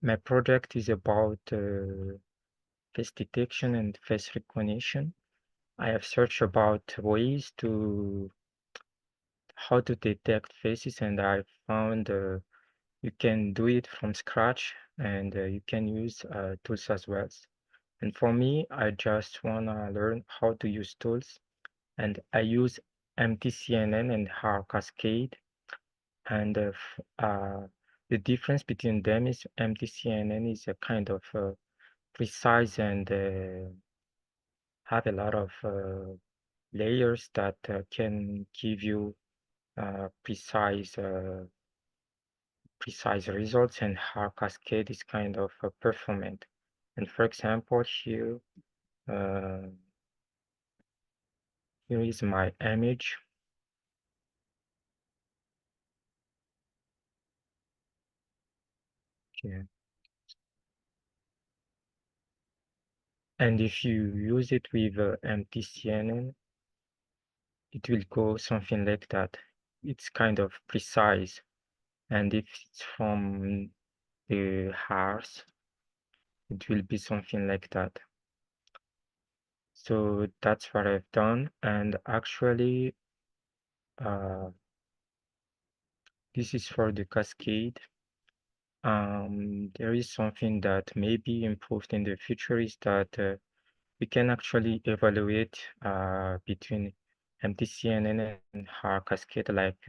My project is about face detection and face recognition. I have searched about ways to how to detect faces, and I found you can do it from scratch, and you can use tools as well. And for me, I just wanna learn how to use tools, and I use MTCNN and HAR Cascade, and the difference between them is MTCNN is a kind of precise and have a lot of layers that can give you precise results, and how cascade is kind of performant. And for example, uh, here is my image. Okay. And if you use it with MTCNN, it will go something like that. It's kind of precise. And if it's from the house, it will be something like that. So that's what I've done. And actually, uh, this is for the cascade. There is something that may be improved in the future is that we can actually evaluate between MTCNN and HAR cascade, like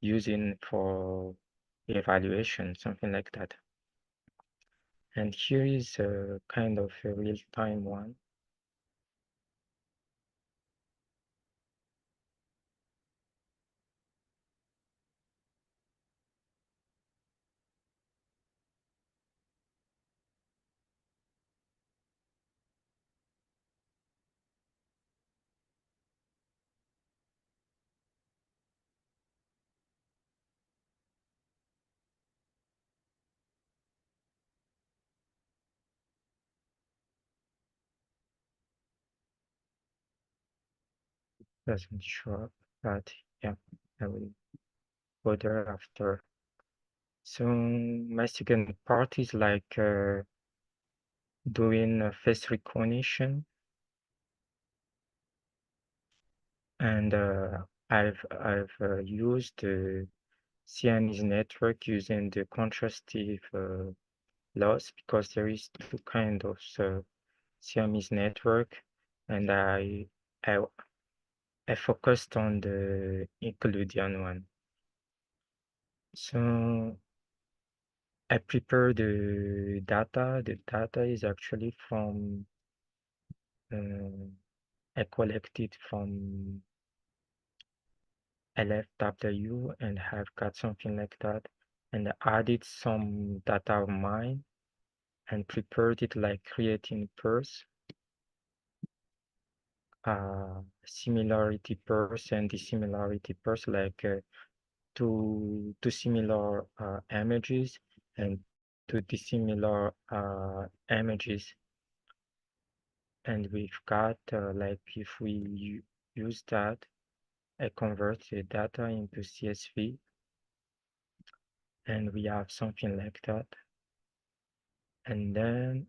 using for evaluation, something like that. And here is a kind of a real-time one. Doesn't show up, but yeah, I will go there after. So my second part is like doing face recognition, and I've used the Siamese network using the contrastive loss, because there is two kind of Siamese network, and I I focused on the Nickelodeon one. So I prepare the data. The data is actually from I collected from LFW and have got something like that, and I added some data of mine and prepared it like creating pairs, similarity pairs and dissimilarity pairs, like two similar images and two dissimilar images. And we've got like if we use that, I convert the data into CSV, and we have something like that. And then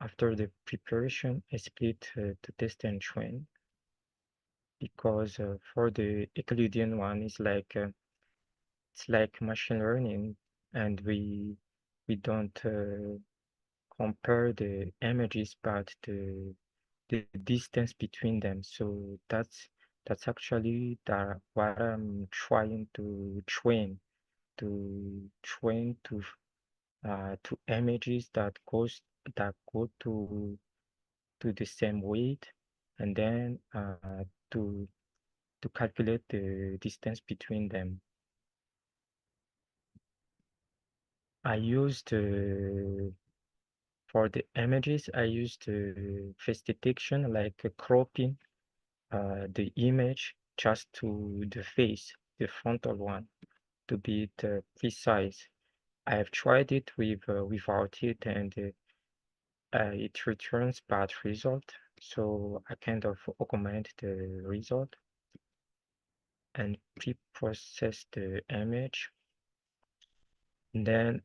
after the preparation, I split to test and train, because for the Euclidean one, it's like machine learning, and we don't compare the images, but the distance between them. So that's actually what I'm trying to train to images that go to the same weight, and then to calculate the distance between them. I used for the images, I used face detection, like cropping the image just to the face, the frontal one, to be precise. I have tried it without it, and it returns bad result. So I kind of augment the result and pre-process the image. And then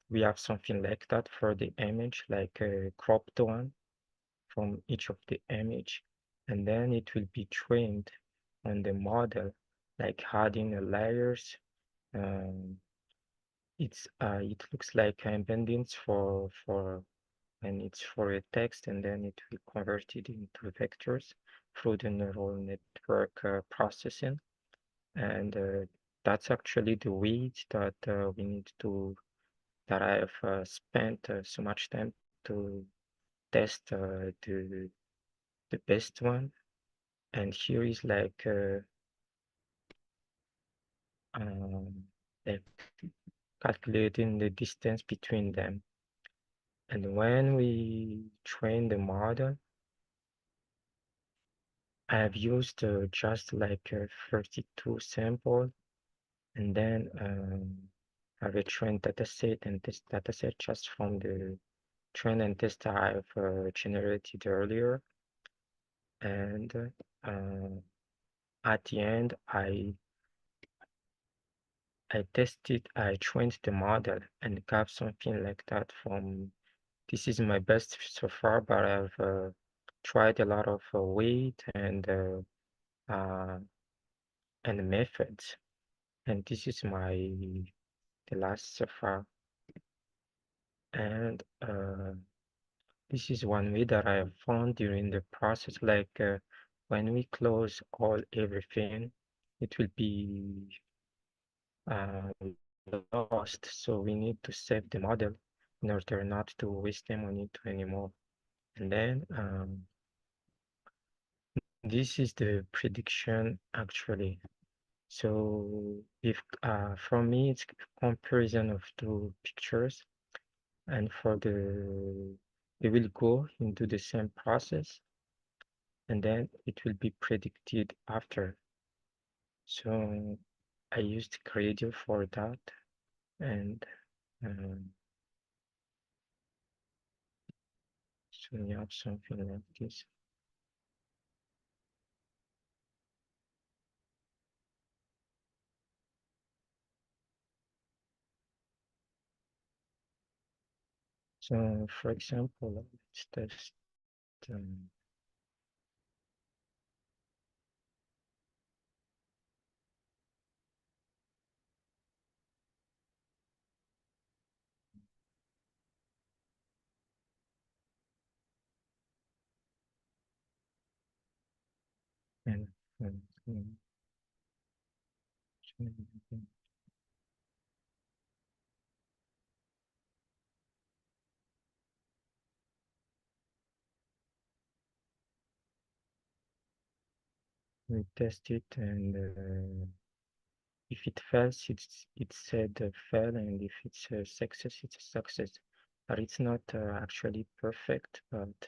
we have something like that for the image, like a cropped one from each of the image. And then it will be trained on the model, like adding layers. Um, it looks like embeddings for and it's for a text, and then it will convert it into vectors through the neural network processing. And that's actually the way that we need to that I have spent so much time to test the best one. And here is um, like calculating the distance between them. And when we train the model, I have used just like 32 sample, and then I have a trained dataset, and this dataset just from the train and test I've generated earlier. And at the end, I trained the model and got something like that from. This is my best so far, but I've tried a lot of uh, and methods, and this is the last so far. And this is one way that I have found during the process, like when we close everything, it will be uh, lost. So we need to save the model in order not to waste them on it anymore. And then this is the prediction actually. So if for me it's comparison of two pictures, and for we will go into the same process, and then it will be predicted after. So I used Gradio for that, and um, so we have something like this. So for example, let's test um, and, and, and we test it, and if it fails, it said fail, and if it's a success, it's a success. But it's not actually perfect, but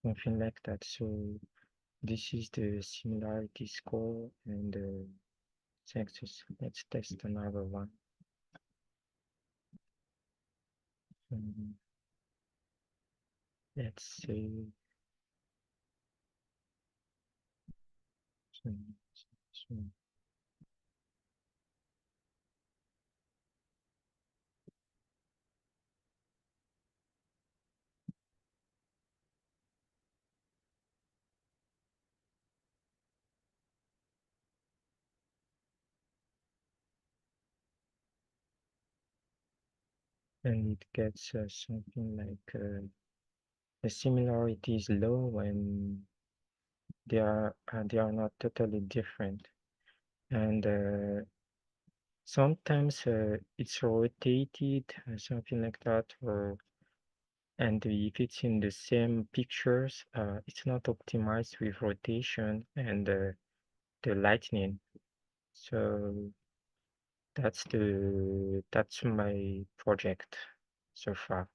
something like that. So this is the similarity score and success. Let's test another one. Um, let's see. So, so, and it gets something like the similarity is low when they are not totally different, and sometimes it's rotated, something like that, or and if it's in the same pictures, it's not optimized with rotation and the lightning. So that's my project so far.